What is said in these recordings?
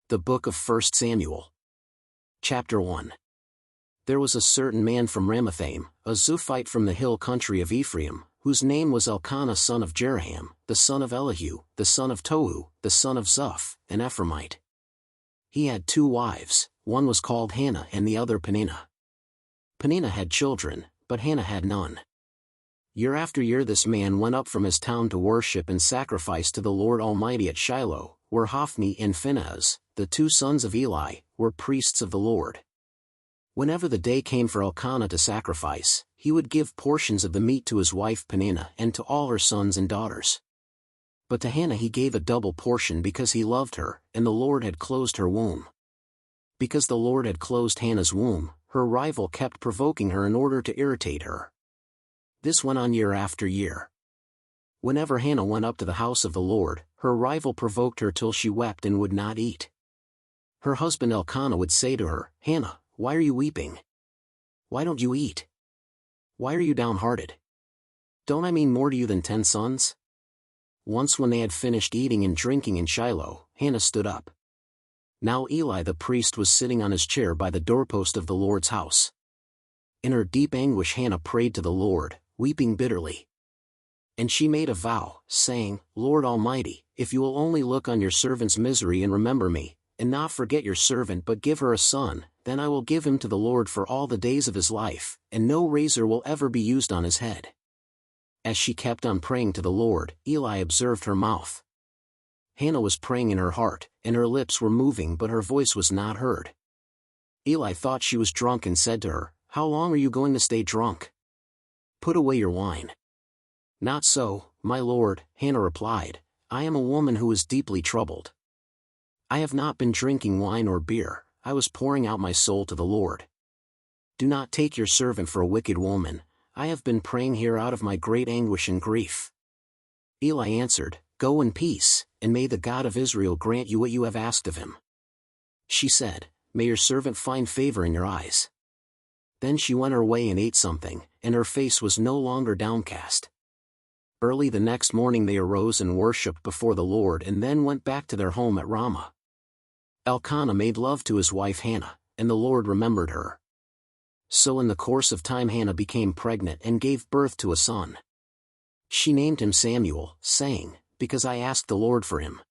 The Book of 1 Samuel. Chapter 1. There was a certain man from Ramathaim, a Zuphite from the hill country of Ephraim, whose name was Elkanah son of Jeraham, the son of Elihu, the son of Tohu, the son of Zuph, an Ephraimite. He had 2 wives, one was called Hannah and the other Peninnah. Peninnah had children, but Hannah had none. Year after year this man went up from his town to worship and sacrifice to the Lord Almighty at Shiloh, where Hophni and Phinehas, the 2 sons of Eli, were priests of the Lord. Whenever the day came for Elkanah to sacrifice, he would give portions of the meat to his wife Peninnah and to all her sons and daughters. But to Hannah he gave a double portion because he loved her, and the Lord had closed her womb. Because the Lord had closed Hannah's womb, her rival kept provoking her in order to irritate her. This went on year after year. Whenever Hannah went up to the house of the Lord, her rival provoked her till she wept and would not eat. Her husband Elkanah would say to her, "Hannah, why are you weeping? Why don't you eat? Why are you downhearted? Don't I mean more to you than 10 sons?" Once when they had finished eating and drinking in Shiloh, Hannah stood up. Now Eli the priest was sitting on his chair by the doorpost of the Lord's house. In her deep anguish Hannah prayed to the Lord, weeping bitterly. And she made a vow, saying, "Lord Almighty, if you will only look on your servant's misery and remember me, and not forget your servant but give her a son, then I will give him to the Lord for all the days of his life, and no razor will ever be used on his head." As she kept on praying to the Lord, Eli observed her mouth. Hannah was praying in her heart, and her lips were moving but her voice was not heard. Eli thought she was drunk and said to her, "How long are you going to stay drunk? Put away your wine." "Not so, my lord," Hannah replied, "I am a woman who is deeply troubled. I have not been drinking wine or beer, I was pouring out my soul to the Lord. Do not take your servant for a wicked woman, I have been praying here out of my great anguish and grief." Eli answered, "Go in peace, and may the God of Israel grant you what you have asked of him." She said, "May your servant find favor in your eyes." Then she went her way and ate something, and her face was no longer downcast. Early the next morning they arose and worshipped before the Lord and then went back to their home at Ramah. Elkanah made love to his wife Hannah, and the Lord remembered her. So in the course of time Hannah became pregnant and gave birth to a son. She named him Samuel, saying, "Because I asked the Lord for him."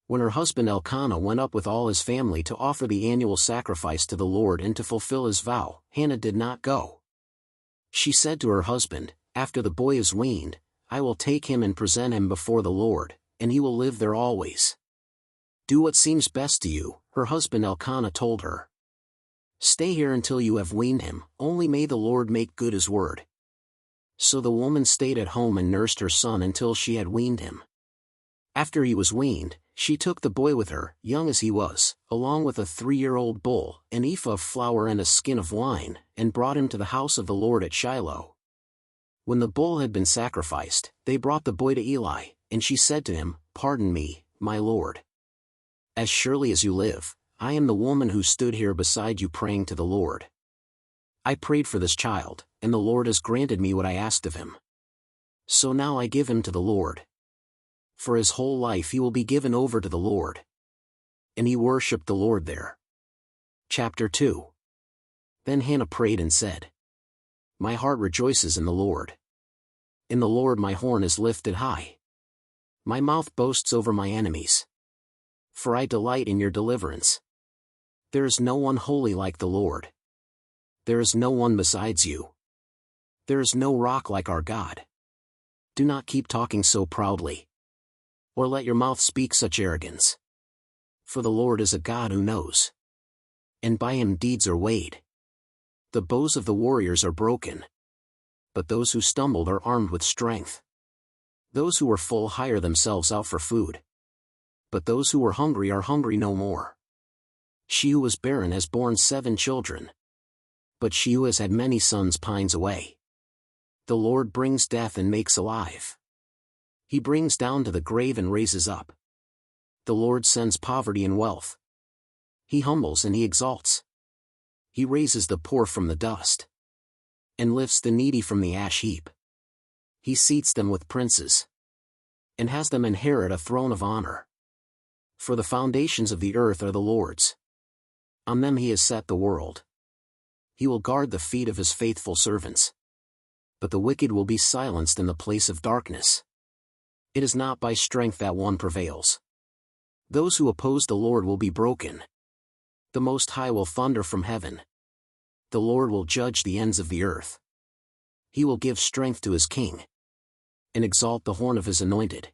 When her husband Elkanah went up with all his family to offer the annual sacrifice to the Lord and to fulfill his vow, Hannah did not go. She said to her husband, "After the boy is weaned, I will take him and present him before the Lord, and he will live there always." "Do what seems best to you," her husband Elkanah told her. "Stay here until you have weaned him, only may the Lord make good his word." So the woman stayed at home and nursed her son until she had weaned him. After he was weaned, she took the boy with her, young as he was, along with a 3-year-old bull, an ephah of flour and a skin of wine, and brought him to the house of the Lord at Shiloh. When the bull had been sacrificed, they brought the boy to Eli, and she said to him, "Pardon me, my lord. As surely as you live, I am the woman who stood here beside you praying to the Lord. I prayed for this child, and the Lord has granted me what I asked of him. So now I give him to the Lord. For his whole life he will be given over to the Lord." And he worshipped the Lord there. Chapter 2. Then Hannah prayed and said, "My heart rejoices in the Lord. In the Lord my horn is lifted high. My mouth boasts over my enemies. For I delight in your deliverance. There is no one holy like the Lord. There is no one besides you. There is no rock like our God. Do not keep talking so proudly, or let your mouth speak such arrogance. For the Lord is a God who knows, and by him deeds are weighed. The bows of the warriors are broken, but those who stumbled are armed with strength. Those who were full hire themselves out for food, but those who were hungry are hungry no more. She who was barren has borne 7 children, but she who has had many sons pines away. The Lord brings death and makes alive. He brings down to the grave and raises up. The Lord sends poverty and wealth. He humbles and he exalts. He raises the poor from the dust, and lifts the needy from the ash heap. He seats them with princes, and has them inherit a throne of honor. For the foundations of the earth are the Lord's. On them he has set the world. He will guard the feet of his faithful servants. But the wicked will be silenced in the place of darkness. It is not by strength that one prevails. Those who oppose the Lord will be broken. The Most High will thunder from heaven. The Lord will judge the ends of the earth. He will give strength to his king, and exalt the horn of his anointed.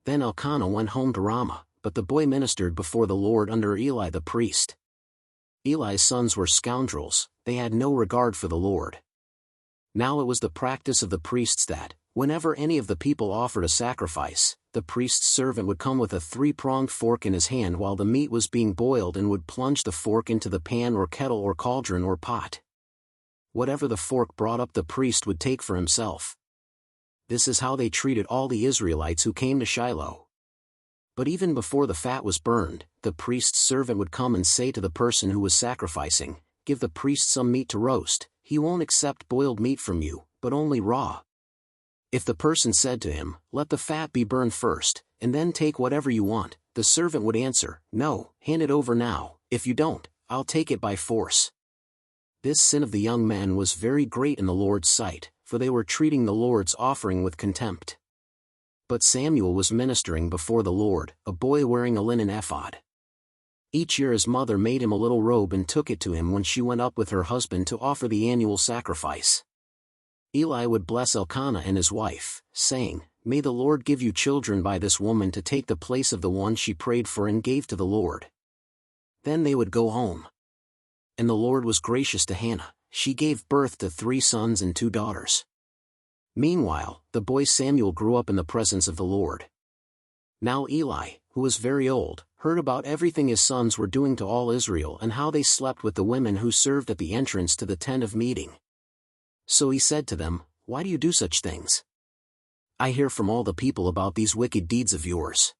Then Elkanah went home to Ramah, but the boy ministered before the Lord under Eli the priest. Eli's sons were scoundrels, they had no regard for the Lord. Now it was the practice of the priests that, whenever any of the people offered a sacrifice, the priest's servant would come with a three-pronged fork in his hand while the meat was being boiled and would plunge the fork into the pan or kettle or cauldron or pot. Whatever the fork brought up the priest would take for himself. This is how they treated all the Israelites who came to Shiloh. But even before the fat was burned, the priest's servant would come and say to the person who was sacrificing, "Give the priest some meat to roast. He won't accept boiled meat from you, but only raw." If the person said to him, "Let the fat be burned first, and then take whatever you want," the servant would answer, "No, hand it over now. If you don't, I'll take it by force." This sin of the young men was very great in the Lord's sight, for they were treating the Lord's offering with contempt. But Samuel was ministering before the Lord, a boy wearing a linen ephod. Each year his mother made him a little robe and took it to him when she went up with her husband to offer the annual sacrifice. Eli would bless Elkanah and his wife, saying, "May the Lord give you children by this woman to take the place of the one she prayed for and gave to the Lord." Then they would go home. And the Lord was gracious to Hannah, she gave birth to 3 sons and 2 daughters. Meanwhile, the boy Samuel grew up in the presence of the Lord. Now Eli, who was very old, heard about everything his sons were doing to all Israel and how they slept with the women who served at the entrance to the tent of meeting. So he said to them, "Why do you do such things? I hear from all the people about these wicked deeds of yours.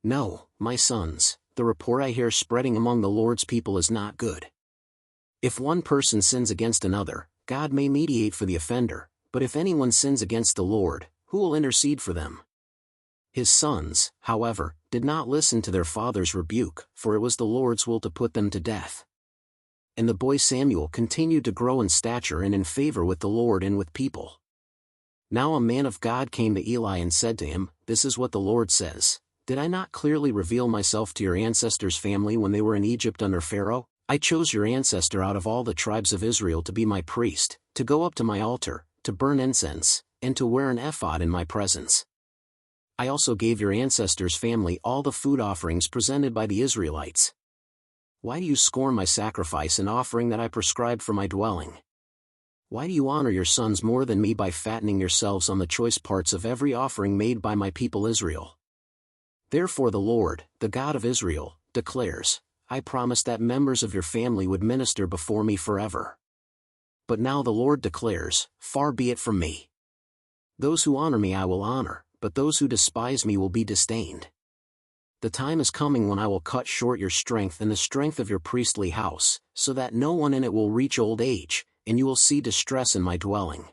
No, my sons, the report I hear spreading among the Lord's people is not good. If one person sins against another, God may mediate for the offender, but if anyone sins against the Lord, who will intercede for them?" His sons, however, did not listen to their father's rebuke, for it was the Lord's will to put them to death. And the boy Samuel continued to grow in stature and in favor with the Lord and with people. Now a man of God came to Eli and said to him, "This is what the Lord says, Did I not clearly reveal myself to your ancestors' family when they were in Egypt under Pharaoh? I chose your ancestor out of all the tribes of Israel to be my priest, to go up to my altar, to burn incense, and to wear an ephod in my presence. I also gave your ancestors' family all the food offerings presented by the Israelites. Why do you scorn my sacrifice and offering that I prescribed for my dwelling? Why do you honor your sons more than me by fattening yourselves on the choice parts of every offering made by my people Israel? Therefore the Lord, the God of Israel, declares, I promised that members of your family would minister before me forever. But now the Lord declares, far be it from me. Those who honor me I will honor, but those who despise me will be disdained. The time is coming when I will cut short your strength and the strength of your priestly house, so that no one in it will reach old age, and you will see distress in my dwelling.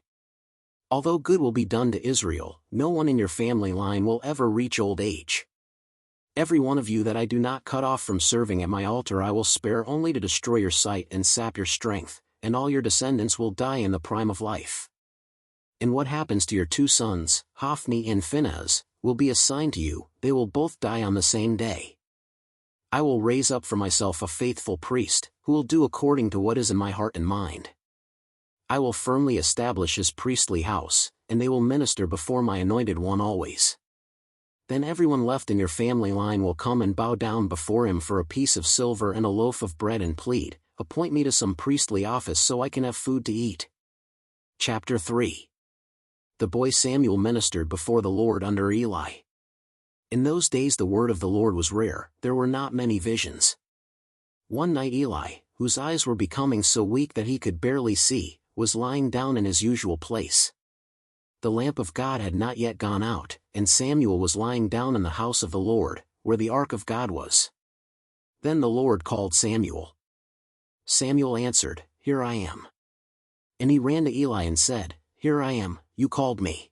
Although good will be done to Israel, no one in your family line will ever reach old age. Every one of you that I do not cut off from serving at my altar I will spare only to destroy your sight and sap your strength, and all your descendants will die in the prime of life. And what happens to your 2 sons, Hophni and Phinehas, will be assigned to you, they will both die on the same day. I will raise up for myself a faithful priest, who will do according to what is in my heart and mind. I will firmly establish his priestly house, and they will minister before my anointed one always. Then everyone left in your family line will come and bow down before him for a piece of silver and a loaf of bread and plead, appoint me to some priestly office so I can have food to eat. Chapter 3. The boy Samuel ministered before the Lord under Eli. In those days the word of the Lord was rare, there were not many visions. One night Eli, whose eyes were becoming so weak that he could barely see, was lying down in his usual place. The lamp of God had not yet gone out, and Samuel was lying down in the house of the Lord, where the ark of God was. Then the Lord called Samuel. Samuel answered, Here I am. And he ran to Eli and said, Here I am, you called me.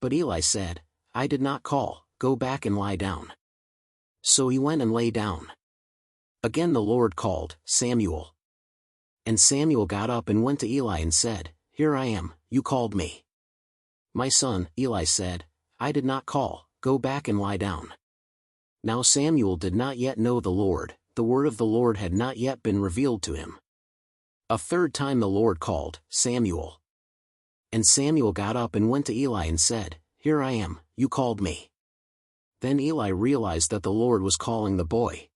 But Eli said, I did not call, go back and lie down. So he went and lay down. Again the Lord called, Samuel. And Samuel got up and went to Eli and said, Here I am, you called me. My son, Eli said, I did not call, go back and lie down. Now Samuel did not yet know the Lord, the word of the Lord had not yet been revealed to him. A third time the Lord called, Samuel. And Samuel got up and went to Eli and said, Here I am, you called me. Then Eli realized that the Lord was calling the boy.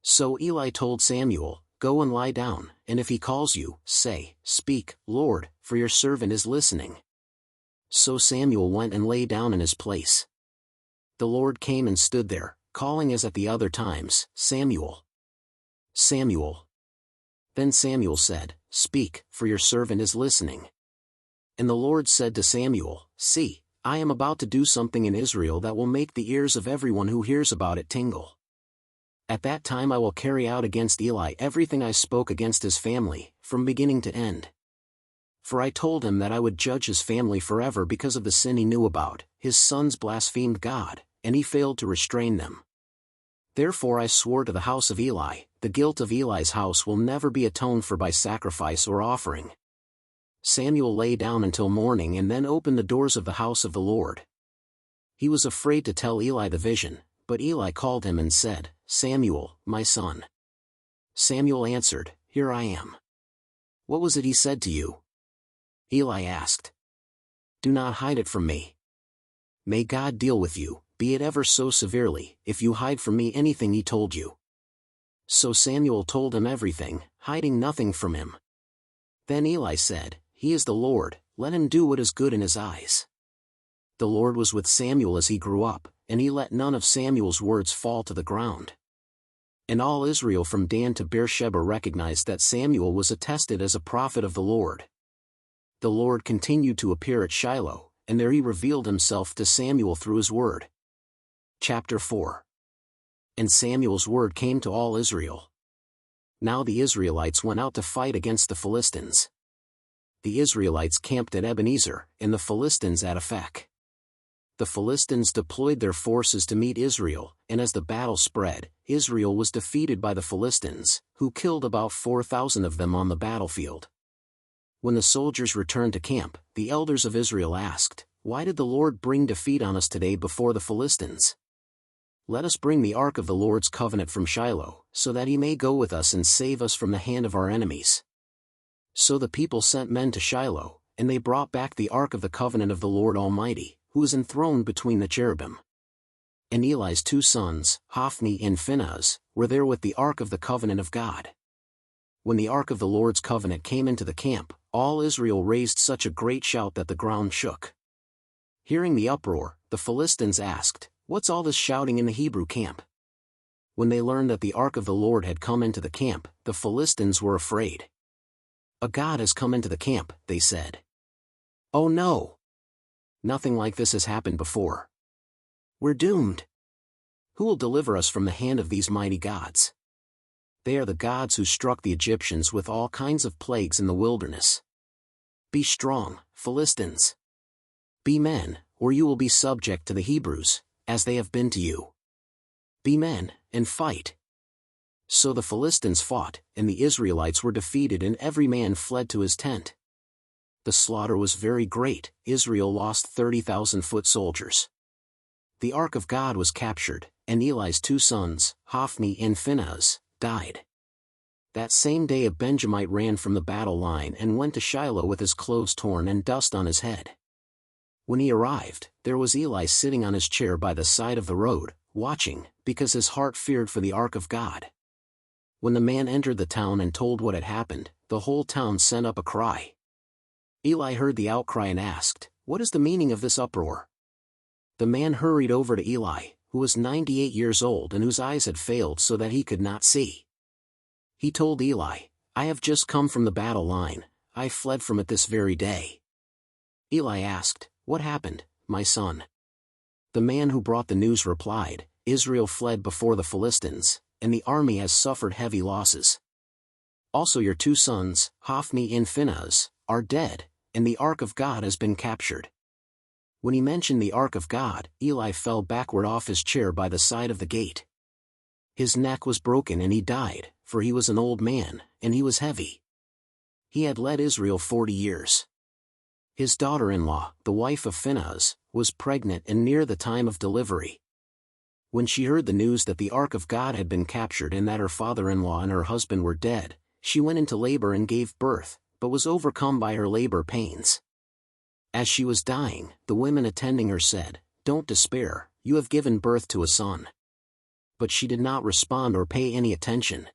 So Eli told Samuel, Go and lie down, and if he calls you, say, Speak, Lord, for your servant is listening. So Samuel went and lay down in his place. The Lord came and stood there, calling as at the other times, Samuel. Samuel. Then Samuel said, Speak, for your servant is listening. And the Lord said to Samuel, See, I am about to do something in Israel that will make the ears of everyone who hears about it tingle. At that time I will carry out against Eli everything I spoke against his family, from beginning to end. For I told him that I would judge his family forever because of the sin he knew about. His sons blasphemed God, and he failed to restrain them. Therefore I swore to the house of Eli, the guilt of Eli's house will never be atoned for by sacrifice or offering. Samuel lay down until morning and then opened the doors of the house of the Lord. He was afraid to tell Eli the vision, but Eli called him and said, Samuel, my son. Samuel answered, Here I am. What was it he said to you? Eli asked. Do not hide it from me. May God deal with you, be it ever so severely, if you hide from me anything he told you. So Samuel told him everything, hiding nothing from him. Then Eli said, He is the Lord, let him do what is good in his eyes. The Lord was with Samuel as he grew up, and he let none of Samuel's words fall to the ground. And all Israel from Dan to Beersheba recognized that Samuel was attested as a prophet of the Lord. The Lord continued to appear at Shiloh, and there he revealed himself to Samuel through his word. Chapter 4. And Samuel's word came to all Israel. Now the Israelites went out to fight against the Philistines. The Israelites camped at Ebenezer, and the Philistines at Aphek. The Philistines deployed their forces to meet Israel, and as the battle spread, Israel was defeated by the Philistines, who killed about 4,000 of them on the battlefield. When the soldiers returned to camp, the elders of Israel asked, Why did the Lord bring defeat on us today before the Philistines? Let us bring the ark of the Lord's covenant from Shiloh, so that he may go with us and save us from the hand of our enemies. So the people sent men to Shiloh, and they brought back the ark of the covenant of the Lord Almighty, who is enthroned between the cherubim. And Eli's two sons, Hophni and Phinehas, were there with the ark of the covenant of God. When the ark of the Lord's covenant came into the camp, all Israel raised such a great shout that the ground shook. Hearing the uproar, the Philistines asked, What's all this shouting in the Hebrew camp? When they learned that the ark of the Lord had come into the camp, the Philistines were afraid. A god has come into the camp, they said. Oh no! Nothing like this has happened before. We're doomed. Who will deliver us from the hand of these mighty gods? They are the gods who struck the Egyptians with all kinds of plagues in the wilderness. Be strong, Philistines. Be men, or you will be subject to the Hebrews, as they have been to you. Be men, and fight. So the Philistines fought, and the Israelites were defeated and every man fled to his tent. The slaughter was very great, Israel lost 30,000 foot soldiers. The ark of God was captured, and Eli's two sons, Hophni and Phinehas, died. That same day a Benjamite ran from the battle line and went to Shiloh with his clothes torn and dust on his head. When he arrived, there was Eli sitting on his chair by the side of the road, watching, because his heart feared for the ark of God. When the man entered the town and told what had happened, the whole town sent up a cry. Eli heard the outcry and asked, What is the meaning of this uproar? The man hurried over to Eli, who was 98 years old and whose eyes had failed so that he could not see. He told Eli, I have just come from the battle line, I fled from it this very day. Eli asked, What happened, my son? The man who brought the news replied, Israel fled before the Philistines, and the army has suffered heavy losses. Also your two sons, Hophni and Phinehas, are dead, and the ark of God has been captured. When he mentioned the ark of God, Eli fell backward off his chair by the side of the gate. His neck was broken and he died, for he was an old man, and he was heavy. He had led Israel 40 years. His daughter-in-law, the wife of Phinehas, was pregnant and near the time of delivery. When she heard the news that the ark of God had been captured and that her father-in-law and her husband were dead, she went into labor and gave birth, but was overcome by her labor pains. As she was dying, the women attending her said, "Don't despair, you have given birth to a son." But she did not respond or pay any attention.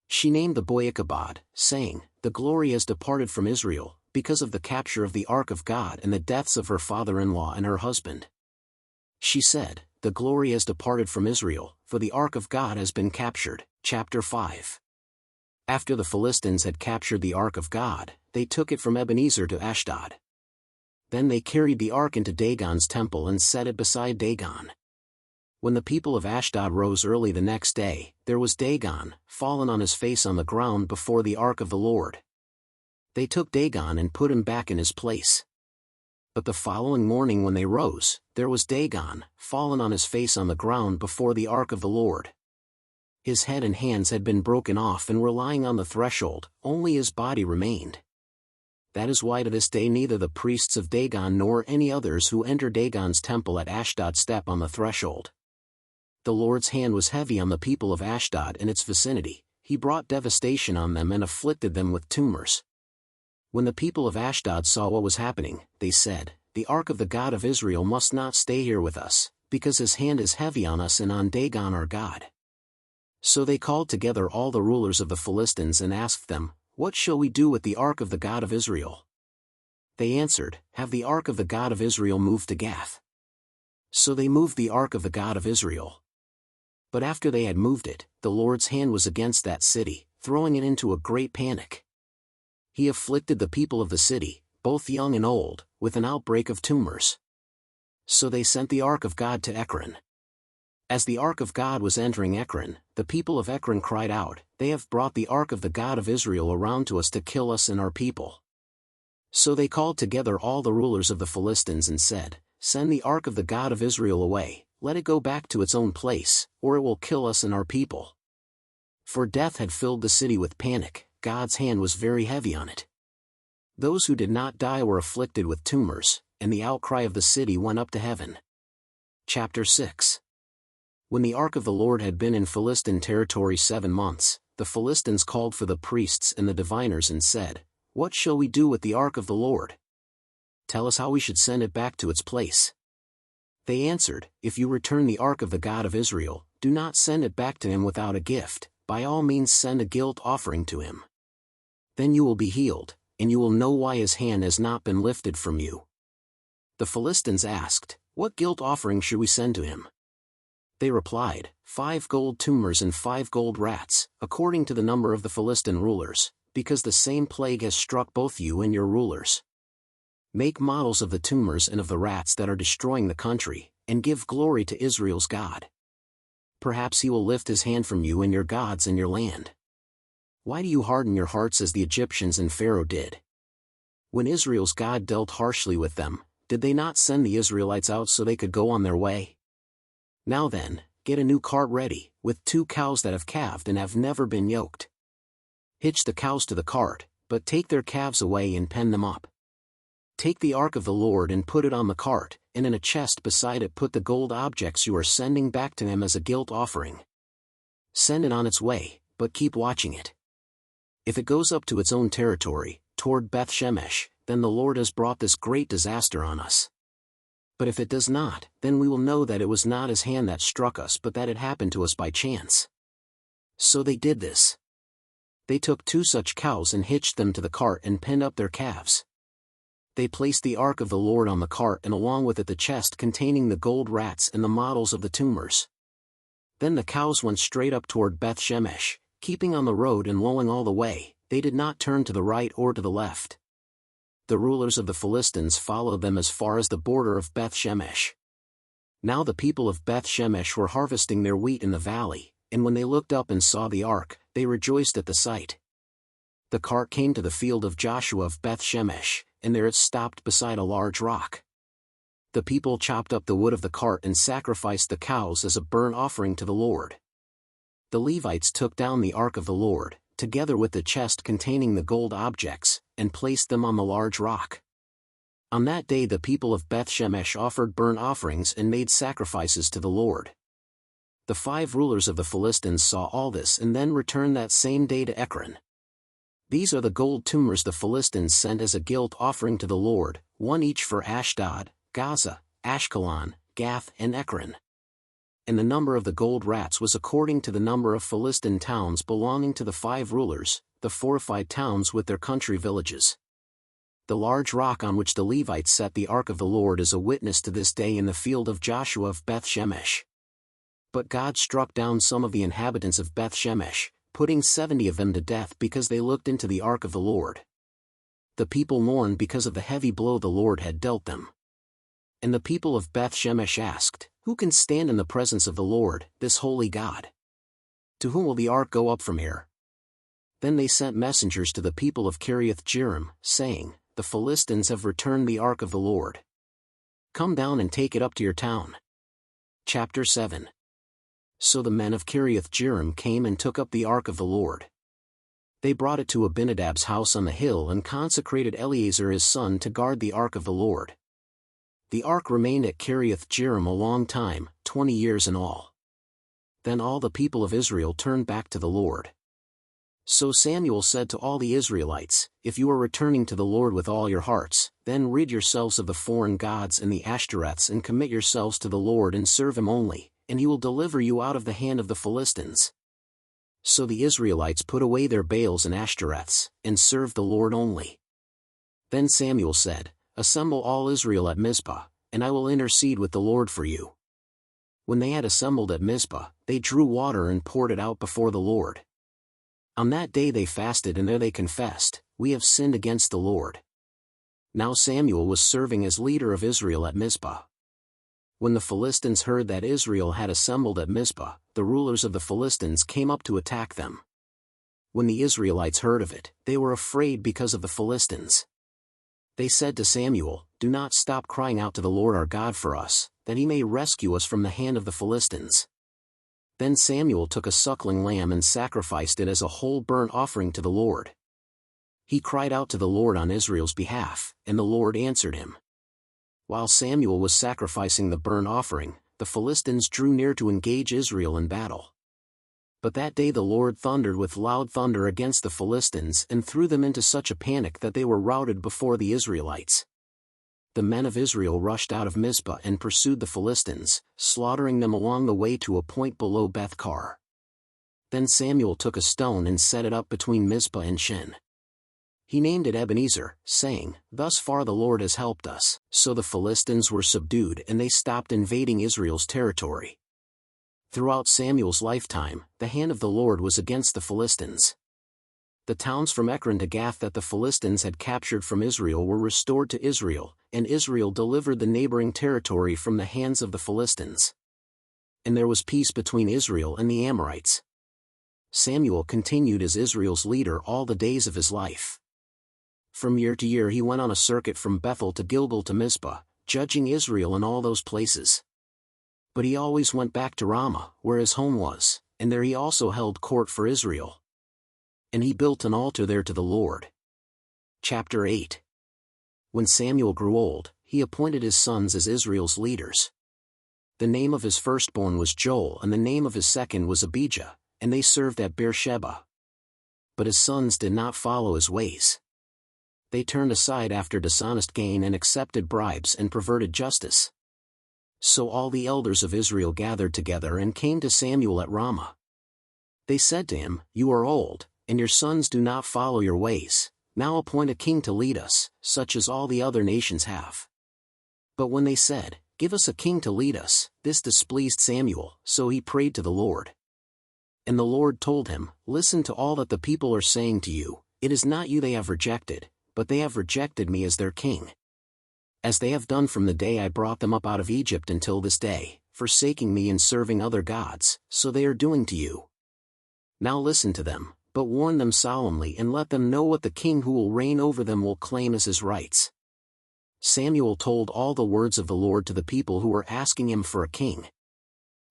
She named the boy Ichabod, saying, "The glory has departed from Israel, because of the capture of the ark of God and the deaths of her father-in-law and her husband." She said, "The glory has departed from Israel, for the ark of God has been captured." Chapter 5. After the Philistines had captured the ark of God, they took it from Ebenezer to Ashdod. Then they carried the ark into Dagon's temple and set it beside Dagon. When the people of Ashdod rose early the next day, there was Dagon, fallen on his face on the ground before the ark of the Lord. They took Dagon and put him back in his place. But the following morning when they rose, there was Dagon, fallen on his face on the ground before the ark of the Lord. His head and hands had been broken off and were lying on the threshold, only his body remained. That is why to this day neither the priests of Dagon nor any others who enter Dagon's temple at Ashdod step on the threshold. The Lord's hand was heavy on the people of Ashdod and its vicinity. He brought devastation on them and afflicted them with tumors. When the people of Ashdod saw what was happening, they said, "The ark of the God of Israel must not stay here with us, because his hand is heavy on us and on Dagon our God." So they called together all the rulers of the Philistines and asked them, "What shall we do with the ark of the God of Israel?" They answered, "Have the ark of the God of Israel moved to Gath." So they moved the ark of the God of Israel. But after they had moved it, the Lord's hand was against that city, throwing it into a great panic. He afflicted the people of the city, both young and old, with an outbreak of tumors. So they sent the ark of God to Ekron. As the ark of God was entering Ekron, the people of Ekron cried out, "They have brought the ark of the God of Israel around to us to kill us and our people." So they called together all the rulers of the Philistines and said, "Send the ark of the God of Israel away, let it go back to its own place, or it will kill us and our people." For death had filled the city with panic, God's hand was very heavy on it. Those who did not die were afflicted with tumors, and the outcry of the city went up to heaven. Chapter 6. When the ark of the Lord had been in Philistine territory 7 months, the Philistines called for the priests and the diviners and said, "What shall we do with the ark of the Lord? Tell us how we should send it back to its place." They answered, "If you return the ark of the God of Israel, do not send it back to him without a gift, by all means send a guilt offering to him. Then you will be healed, and you will know why his hand has not been lifted from you." The Philistines asked, "What guilt offering should we send to him?" They replied, 5 gold tumors and 5 gold rats, according to the number of the Philistine rulers, because the same plague has struck both you and your rulers. Make models of the tumors and of the rats that are destroying the country, and give glory to Israel's God. Perhaps he will lift his hand from you and your gods and your land. Why do you harden your hearts as the Egyptians and Pharaoh did? When Israel's God dealt harshly with them, did they not send the Israelites out so they could go on their way? Now then, get a new cart ready, with 2 cows that have calved and have never been yoked. Hitch the cows to the cart, but take their calves away and pen them up. Take the ark of the Lord and put it on the cart, and in a chest beside it put the gold objects you are sending back to him as a guilt offering. Send it on its way, but keep watching it. If it goes up to its own territory, toward Beth Shemesh, then the Lord has brought this great disaster on us. But if it does not, then we will know that it was not his hand that struck us but that it happened to us by chance." So they did this. They took 2 such cows and hitched them to the cart and penned up their calves. They placed the ark of the Lord on the cart and along with it the chest containing the gold rats and the models of the tumors. Then the cows went straight up toward Beth Shemesh, keeping on the road and lowing all the way, they did not turn to the right or to the left. The rulers of the Philistines followed them as far as the border of Beth Shemesh. Now the people of Beth Shemesh were harvesting their wheat in the valley, and when they looked up and saw the ark, they rejoiced at the sight. The cart came to the field of Joshua of Beth Shemesh, and there it stopped beside a large rock. The people chopped up the wood of the cart and sacrificed the cows as a burnt offering to the Lord. the Levites took down the ark of the Lord, together with the chest containing the gold objects, and placed them on the large rock. On that day the people of Beth-Shemesh offered burnt offerings and made sacrifices to the Lord. The 5 rulers of the Philistines saw all this and then returned that same day to Ekron. These are the gold tumors the Philistines sent as a guilt offering to the Lord, 1 each for Ashdod, Gaza, Ashkelon, Gath and Ekron. And the number of the gold rats was according to the number of Philistine towns belonging to the 5 rulers, the fortified towns with their country villages. The large rock on which the Levites set the ark of the Lord is a witness to this day in the field of Joshua of Beth-Shemesh. But God struck down some of the inhabitants of Beth-Shemesh, putting 70 of them to death because they looked into the ark of the Lord. The people mourned because of the heavy blow the Lord had dealt them. And the people of Beth-Shemesh asked, "Who can stand in the presence of the Lord, this holy God? To whom will the ark go up from here?" Then they sent messengers to the people of Kiriath-Jearim, saying, "The Philistines have returned the ark of the Lord. Come down and take it up to your town." Chapter 7. So the men of Kiriath-Jearim came and took up the ark of the Lord. They brought it to Abinadab's house on the hill and consecrated Eleazar his son to guard the ark of the Lord. The ark remained at Kiriath-Jearim a long time, 20 years in all. Then all the people of Israel turned back to the Lord. So Samuel said to all the Israelites, "If you are returning to the Lord with all your hearts, then rid yourselves of the foreign gods and the Ashtoreths and commit yourselves to the Lord and serve him only, and he will deliver you out of the hand of the Philistines." So the Israelites put away their Baals and Ashtoreths, and served the Lord only. Then Samuel said, "Assemble all Israel at Mizpah, and I will intercede with the Lord for you." When they had assembled at Mizpah, they drew water and poured it out before the Lord. On that day they fasted and there they confessed, "We have sinned against the Lord." Now Samuel was serving as leader of Israel at Mizpah. When the Philistines heard that Israel had assembled at Mizpah, the rulers of the Philistines came up to attack them. When the Israelites heard of it, they were afraid because of the Philistines. They said to Samuel, "Do not stop crying out to the Lord our God for us, that he may rescue us from the hand of the Philistines." Then Samuel took a suckling lamb and sacrificed it as a whole burnt offering to the Lord. He cried out to the Lord on Israel's behalf, and the Lord answered him. While Samuel was sacrificing the burnt offering, the Philistines drew near to engage Israel in battle. But that day the Lord thundered with loud thunder against the Philistines and threw them into such a panic that they were routed before the Israelites. The men of Israel rushed out of Mizpah and pursued the Philistines, slaughtering them along the way to a point below Beth-kar. Then Samuel took a stone and set it up between Mizpah and Shin. He named it Ebenezer, saying, "Thus far the Lord has helped us." So the Philistines were subdued and they stopped invading Israel's territory. Throughout Samuel's lifetime, the hand of the Lord was against the Philistines. The towns from Ekron to Gath that the Philistines had captured from Israel were restored to Israel, and Israel delivered the neighboring territory from the hands of the Philistines. And there was peace between Israel and the Amorites. Samuel continued as Israel's leader all the days of his life. From year to year he went on a circuit from Bethel to Gilgal to Mizpah, judging Israel in all those places. But he always went back to Ramah, where his home was, and there he also held court for Israel. And he built an altar there to the Lord. Chapter 8. When Samuel grew old, he appointed his sons as Israel's leaders. The name of his firstborn was Joel and the name of his second was Abijah, and they served at Beersheba. But his sons did not follow his ways. They turned aside after dishonest gain and accepted bribes and perverted justice. So all the elders of Israel gathered together and came to Samuel at Ramah. They said to him, "You are old, and your sons do not follow your ways. Now appoint a king to lead us, such as all the other nations have." But when they said, "Give us a king to lead us," this displeased Samuel, so he prayed to the Lord. And the Lord told him, "Listen to all that the people are saying to you. It is not you they have rejected, but they have rejected me as their king. As they have done from the day I brought them up out of Egypt until this day, forsaking me and serving other gods, so they are doing to you. Now listen to them, but warn them solemnly and let them know what the king who will reign over them will claim as his rights." Samuel told all the words of the Lord to the people who were asking him for a king.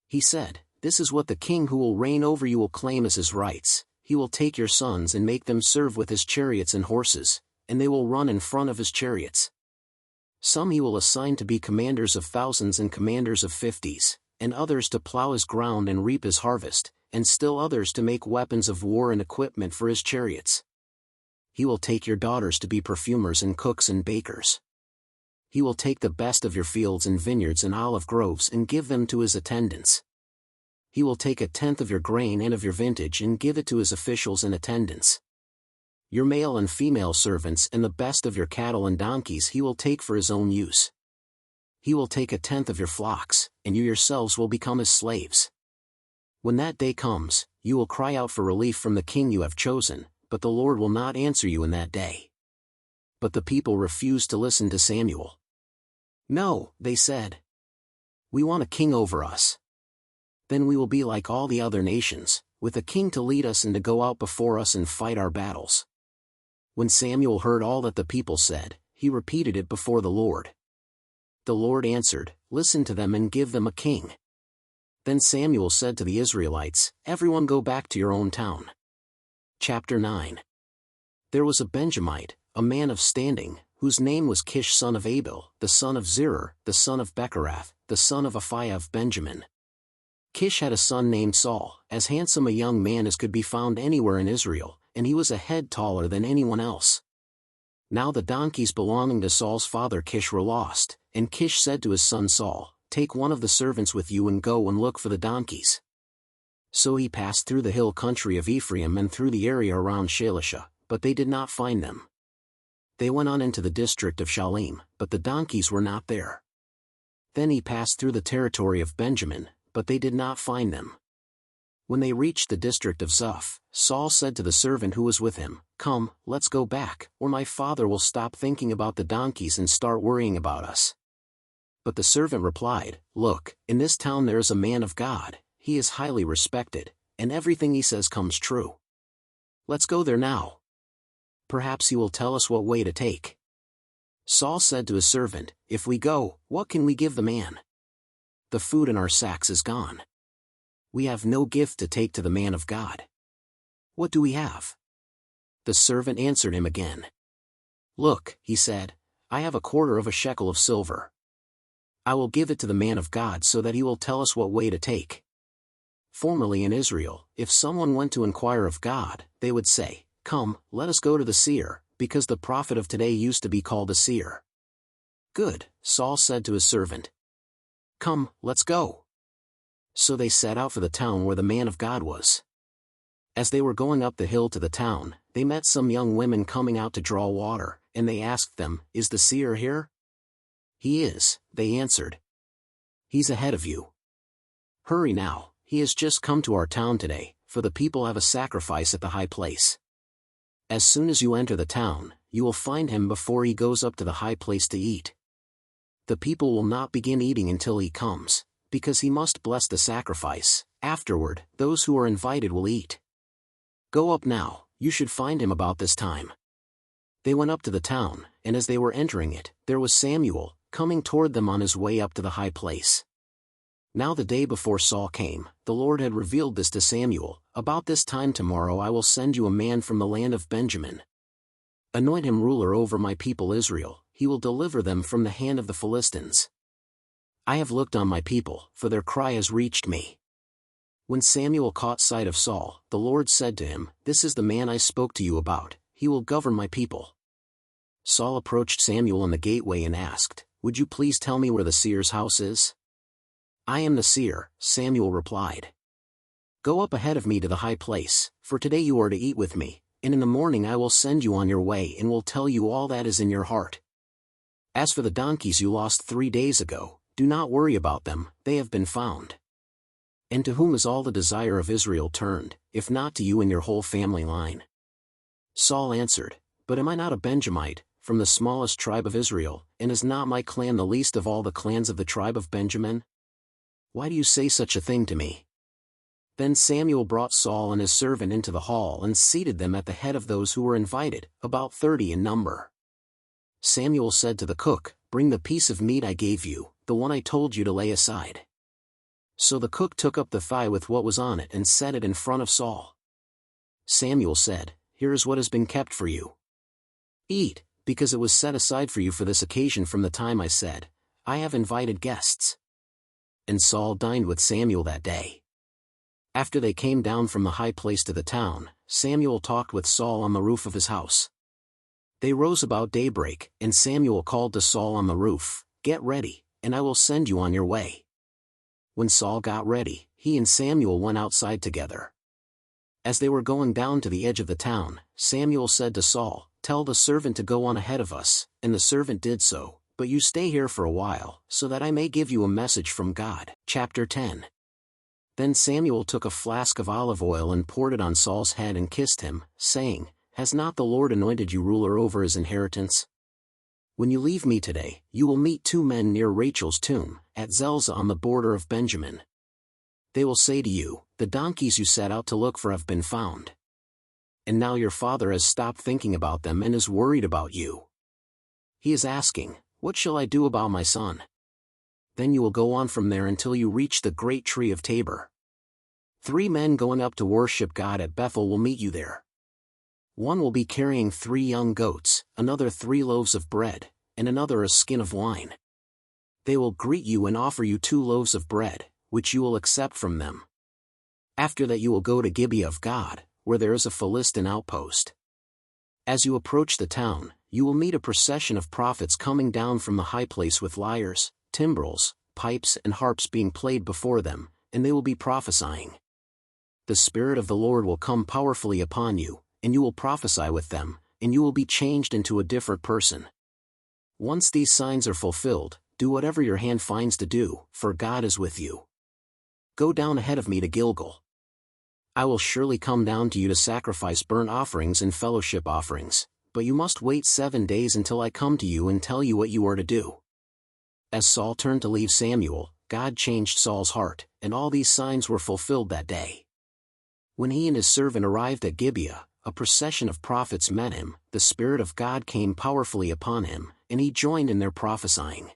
He said, "This is what the king who will reign over you will claim as his rights. He will take your sons and make them serve with his chariots and horses, and they will run in front of his chariots. Some he will assign to be commanders of thousands and commanders of 50s, and others to plow his ground and reap his harvest, and still others to make weapons of war and equipment for his chariots. He will take your daughters to be perfumers and cooks and bakers. He will take the best of your fields and vineyards and olive groves and give them to his attendants. He will take 1/10 of your grain and of your vintage and give it to his officials and attendants. Your male and female servants and the best of your cattle and donkeys he will take for his own use. He will take 1/10 of your flocks, and you yourselves will become his slaves. When that day comes, you will cry out for relief from the king you have chosen, but the Lord will not answer you in that day." But the people refused to listen to Samuel. "No," they said. "We want a king over us. Then we will be like all the other nations, with a king to lead us and to go out before us and fight our battles." When Samuel heard all that the people said, he repeated it before the Lord. The Lord answered, "Listen to them and give them a king." Then Samuel said to the Israelites, "Everyone go back to your own town." Chapter 9. There was a Benjamite, a man of standing, whose name was Kish son of Abel, the son of Zerah, the son of Becherath, the son of Aphiah of Benjamin. Kish had a son named Saul, as handsome a young man as could be found anywhere in Israel, and he was a head taller than anyone else. Now the donkeys belonging to Saul's father Kish were lost, and Kish said to his son Saul, "Take one of the servants with you and go and look for the donkeys." So he passed through the hill country of Ephraim and through the area around Shalisha, but they did not find them. They went on into the district of Shalim, but the donkeys were not there. Then he passed through the territory of Benjamin, but they did not find them. When they reached the district of Zuph, Saul said to the servant who was with him, "Come, let's go back, or my father will stop thinking about the donkeys and start worrying about us." But the servant replied, "Look, in this town there is a man of God, he is highly respected, and everything he says comes true. Let's go there now. Perhaps he will tell us what way to take." Saul said to his servant, "If we go, what can we give the man? The food in our sacks is gone. We have no gift to take to the man of God. What do we have?" The servant answered him again. "Look," he said, "I have 1/4 of a shekel of silver. I will give it to the man of God so that he will tell us what way to take." Formerly in Israel, if someone went to inquire of God, they would say, "Come, let us go to the seer," because the prophet of today used to be called a seer. "Good," Saul said to his servant. "Come, let's go." So they set out for the town where the man of God was. As they were going up the hill to the town, they met some young women coming out to draw water, and they asked them, "Is the seer here?" "He is," they answered. "He's ahead of you. Hurry now, he has just come to our town today, for the people have a sacrifice at the high place. As soon as you enter the town, you will find him before he goes up to the high place to eat. The people will not begin eating until he comes, because he must bless the sacrifice. Afterward, those who are invited will eat. Go up now, you should find him about this time." They went up to the town, and as they were entering it, there was Samuel, coming toward them on his way up to the high place. Now the day before Saul came, the Lord had revealed this to Samuel, "About this time tomorrow I will send you a man from the land of Benjamin. Anoint him ruler over my people Israel, he will deliver them from the hand of the Philistines. I have looked on my people, for their cry has reached me." When Samuel caught sight of Saul, the Lord said to him, "This is the man I spoke to you about, he will govern my people." Saul approached Samuel in the gateway and asked, "Would you please tell me where the seer's house is?" "I am the seer," Samuel replied. "Go up ahead of me to the high place, for today you are to eat with me, and in the morning I will send you on your way and will tell you all that is in your heart. As for the donkeys you lost 3 days ago, do not worry about them, they have been found. And to whom is all the desire of Israel turned, if not to you and your whole family line?" Saul answered, "But am I not a Benjamite, from the smallest tribe of Israel, and is not my clan the least of all the clans of the tribe of Benjamin? Why do you say such a thing to me?" Then Samuel brought Saul and his servant into the hall and seated them at the head of those who were invited, about 30 in number. Samuel said to the cook, "Bring the piece of meat I gave you, the one I told you to lay aside." So the cook took up the thigh with what was on it and set it in front of Saul. Samuel said, "Here is what has been kept for you. Eat, because it was set aside for you for this occasion from the time I said, 'I have invited guests.'" And Saul dined with Samuel that day. After they came down from the high place to the town, Samuel talked with Saul on the roof of his house. They rose about daybreak, and Samuel called to Saul on the roof, "Get ready, and I will send you on your way." When Saul got ready, he and Samuel went outside together. As they were going down to the edge of the town, Samuel said to Saul, "Tell the servant to go on ahead of us," and the servant did so, "But you stay here for a while, so that I may give you a message from God." Chapter 10. Then Samuel took a flask of olive oil and poured it on Saul's head and kissed him, saying, "Has not the Lord anointed you ruler over his inheritance? When you leave me today, you will meet 2 men near Rachel's tomb, at Zelzah on the border of Benjamin. They will say to you, 'The donkeys you set out to look for have been found.' And now your father has stopped thinking about them and is worried about you. He is asking, 'What shall I do about my son?' Then you will go on from there until you reach the great tree of Tabor. 3 men going up to worship God at Bethel will meet you there. One will be carrying 3 young goats, another 3 loaves of bread, and another a skin of wine. They will greet you and offer you 2 loaves of bread, which you will accept from them. After that you will go to Gibeah of God, where there is a Philistine outpost. As you approach the town, you will meet a procession of prophets coming down from the high place with lyres, timbrels, pipes and harps being played before them, and they will be prophesying. The Spirit of the Lord will come powerfully upon you, and you will prophesy with them, and you will be changed into a different person. Once these signs are fulfilled, do whatever your hand finds to do, for God is with you. Go down ahead of me to Gilgal. I will surely come down to you to sacrifice burnt offerings and fellowship offerings, but you must wait 7 days until I come to you and tell you what you are to do." As Saul turned to leave Samuel, God changed Saul's heart, and all these signs were fulfilled that day. When he and his servant arrived at Gibeah, a procession of prophets met him, the Spirit of God came powerfully upon him, and he joined in their prophesying.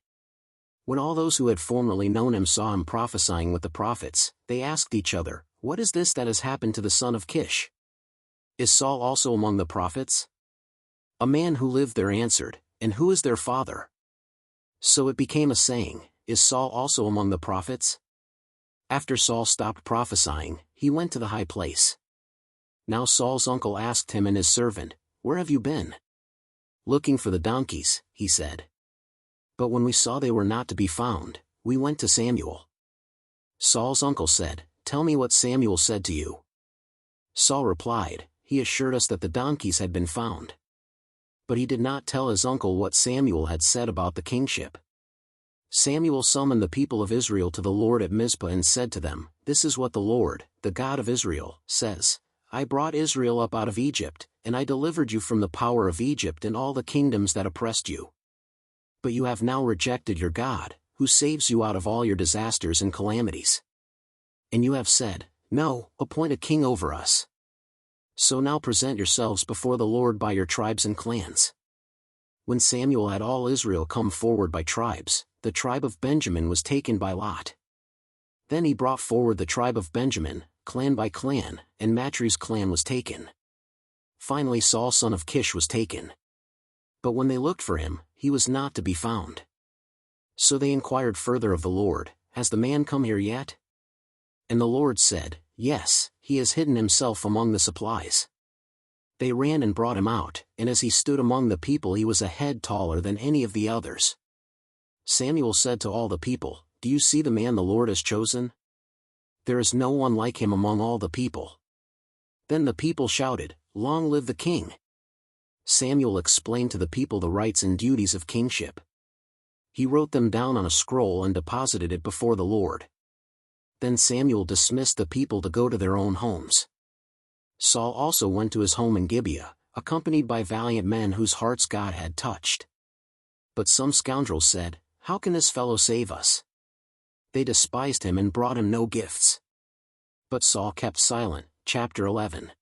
When all those who had formerly known him saw him prophesying with the prophets, they asked each other, "What is this that has happened to the son of Kish? Is Saul also among the prophets?" A man who lived there answered, "And who is their father?" So it became a saying, "Is Saul also among the prophets?" After Saul stopped prophesying, he went to the high place. Now Saul's uncle asked him and his servant, "Where have you been?" "Looking for the donkeys," he said. "But when we saw they were not to be found, we went to Samuel." Saul's uncle said, "Tell me what Samuel said to you." Saul replied, "He assured us that the donkeys had been found." But he did not tell his uncle what Samuel had said about the kingship. Samuel summoned the people of Israel to the Lord at Mizpah and said to them, "This is what the Lord, the God of Israel, says, I brought Israel up out of Egypt, and I delivered you from the power of Egypt and all the kingdoms that oppressed you. But you have now rejected your God, who saves you out of all your disasters and calamities. And you have said, 'No, appoint a king over us.' So now present yourselves before the Lord by your tribes and clans." When Samuel had all Israel come forward by tribes, the tribe of Benjamin was taken by lot. Then he brought forward the tribe of Benjamin, clan by clan, and Matri's clan was taken. Finally Saul son of Kish was taken. But when they looked for him, he was not to be found. So they inquired further of the Lord, "Has the man come here yet?" And the Lord said, "Yes, he has hidden himself among the supplies." They ran and brought him out, and as he stood among the people he was a head taller than any of the others. Samuel said to all the people, "Do you see the man the Lord has chosen? There is no one like him among all the people." Then the people shouted, "Long live the king!" Samuel explained to the people the rights and duties of kingship. He wrote them down on a scroll and deposited it before the Lord. Then Samuel dismissed the people to go to their own homes. Saul also went to his home in Gibeah, accompanied by valiant men whose hearts God had touched. But some scoundrels said, "How can this fellow save us?" They despised him and brought him no gifts. But Saul kept silent. Chapter 11.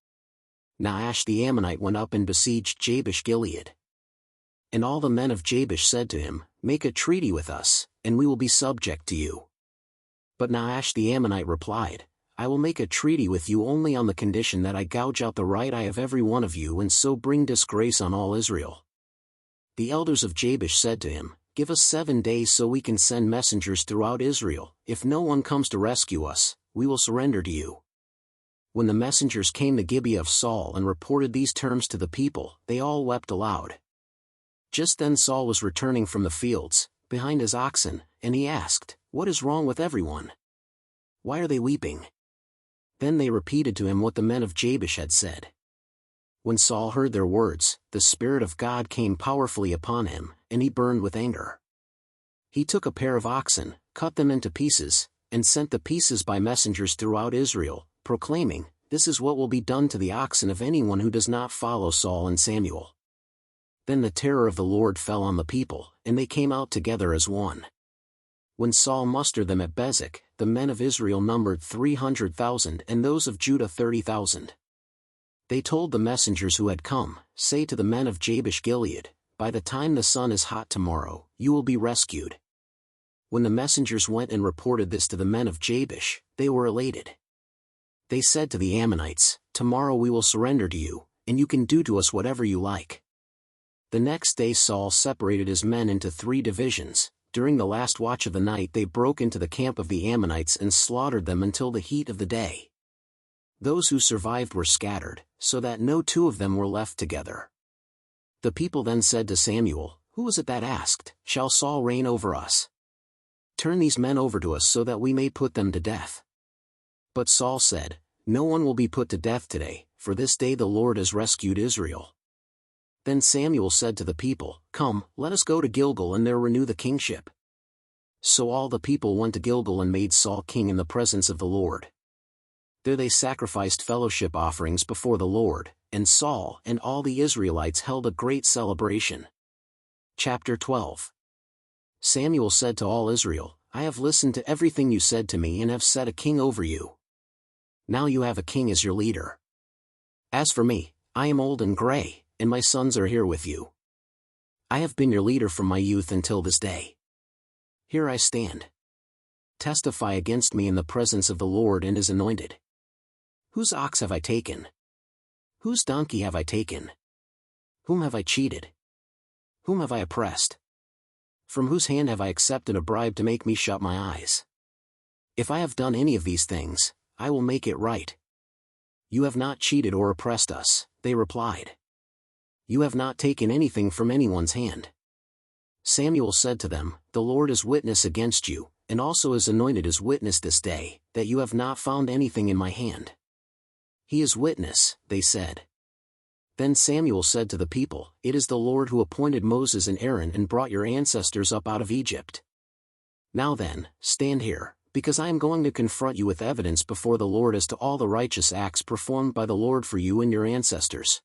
Nahash the Ammonite went up and besieged Jabesh Gilead. And all the men of Jabesh said to him, "Make a treaty with us, and we will be subject to you." But Nahash the Ammonite replied, I will make a treaty with you only on the condition that I gouge out the right eye of every one of you and so bring disgrace on all Israel. The elders of Jabesh said to him, Give us 7 days so we can send messengers throughout Israel. If no one comes to rescue us, we will surrender to you. When the messengers came to Gibeah of Saul and reported these terms to the people, they all wept aloud. Just then Saul was returning from the fields, behind his oxen, and he asked, What is wrong with everyone? Why are they weeping? Then they repeated to him what the men of Jabesh had said. When Saul heard their words, the Spirit of God came powerfully upon him, and he burned with anger. He took a pair of oxen, cut them into pieces, and sent the pieces by messengers throughout Israel, proclaiming, This is what will be done to the oxen of anyone who does not follow Saul and Samuel. Then the terror of the Lord fell on the people, and they came out together as one. When Saul mustered them at Bezek, the men of Israel numbered 300,000 and those of Judah 30,000. They told the messengers who had come, Say to the men of Jabesh Gilead, By the time the sun is hot tomorrow, you will be rescued. When the messengers went and reported this to the men of Jabesh, they were elated. They said to the Ammonites, Tomorrow we will surrender to you, and you can do to us whatever you like. The next day Saul separated his men into 3 divisions. During the last watch of the night they broke into the camp of the Ammonites and slaughtered them until the heat of the day. Those who survived were scattered, so that no 2 of them were left together. The people then said to Samuel, Who was it that asked, Shall Saul reign over us? Turn these men over to us so that we may put them to death. But Saul said, No one will be put to death today, for this day the Lord has rescued Israel. Then Samuel said to the people, Come, let us go to Gilgal and there renew the kingship. So all the people went to Gilgal and made Saul king in the presence of the Lord. There they sacrificed fellowship offerings before the Lord, and Saul and all the Israelites held a great celebration. Chapter 12. Samuel said to all Israel, I have listened to everything you said to me and have set a king over you. Now you have a king as your leader. As for me, I am old and gray, and my sons are here with you. I have been your leader from my youth until this day. Here I stand. Testify against me in the presence of the Lord and his anointed. Whose ox have I taken? Whose donkey have I taken? Whom have I cheated? Whom have I oppressed? From whose hand have I accepted a bribe to make me shut my eyes? If I have done any of these things, I will make it right. You have not cheated or oppressed us, they replied. You have not taken anything from anyone's hand. Samuel said to them, The Lord is witness against you, and also his anointed is witness this day, that you have not found anything in my hand. He is witness, they said. Then Samuel said to the people, It is the Lord who appointed Moses and Aaron and brought your ancestors up out of Egypt. Now then, stand here, because I am going to confront you with evidence before the Lord as to all the righteous acts performed by the Lord for you and your ancestors.